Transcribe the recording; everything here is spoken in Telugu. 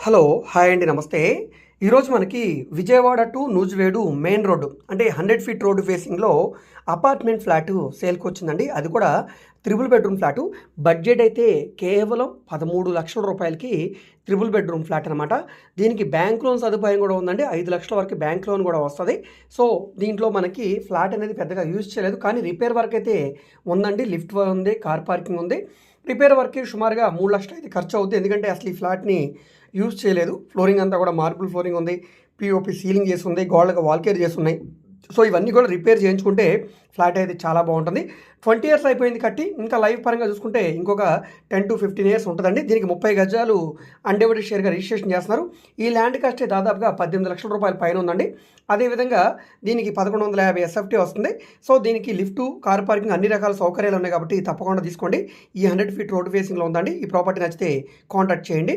హలో! హాయ్ అండి. నమస్తే. ఈరోజు మనకి Vijayawada to Nuzvid main road అంటే 100 ఫీట్ రోడ్డు ఫేసింగ్‌లో అపార్ట్మెంట్ ఫ్లాటు సేల్‌కొచ్చిందండి. అది కూడా త్రిబుల్ బెడ్‌రూమ్ ఫ్లాటు. బడ్జెట్ అయితే కేవలం 13,00,000 రూపాయలకి త్రిబుల్ బెడ్‌రూమ్ ఫ్లాట్ అనమాట. దీనికి బ్యాంక్ లోన్ సదుపాయం కూడా ఉందండి. 5,00,000 వరకు బ్యాంక్ లోన్ కూడా వస్తది. సో, దీంట్లో మనకి ఫ్లాట్ అనేది పెద్దగా యూజ్ చేయలేదు. కానీ రిపేర్ వర్క్ అయితే ఉందండి. లిఫ్ట్ ఉంది, కార్ పార్కింగ్ ఉంది. రిపేర్ వర్క్‌కి సుమారుగా 3,00,000 అయితే ఖర్చు అవుద్ది. ఎందుకంటే అసలు ఈ ఫ్లాట్‌ని యూజ్ చేయలేదు. ఫ్లోరింగ్ అంతా కూడా మార్బుల్ ఫ్లోరింగ్ ఉంది. పీఓపీ సీలింగ్ చేసి ఉంది. గోడలకు వాల్ కేర్ చేసి ఉన్నాయి. సో, ఇవన్నీ కూడా రిపేర్ చేయించుకుంటే ఫ్లాట్ అయితే చాలా బాగుంటుంది. 20 ఇయర్స్ అయిపోయింది కట్టి. ఇంకా లైఫ్ పరంగా చూసుకుంటే ఇంకొక 10-15 ఇయర్స్ ఉంటుందండి. దీనికి 30 గజాలు అన్‌డివైడెడ్ షేర్‌గా రిజిస్ట్రేషన్ చేస్తున్నారు. ఈ ల్యాండ్ కాస్ట్ దాదాపుగా 18,00,000 రూపాయల పైన ఉందండి. అదేవిధంగా దీనికి 1150 ఎస్ఎఫ్టీ వస్తుంది. సో, దీనికి లిఫ్టు, కార్ పార్కింగ్ అన్ని రకాల సౌకర్యాలు ఉన్నాయి కాబట్టి తప్పకుండా తీసుకోండి. ఈ 100 ఫీట్ రోడ్ ఫేసింగ్‌లో ఉందండి. ఈ ప్రాపర్టీ నచ్చితే కాంటాక్ట్ చేయండి.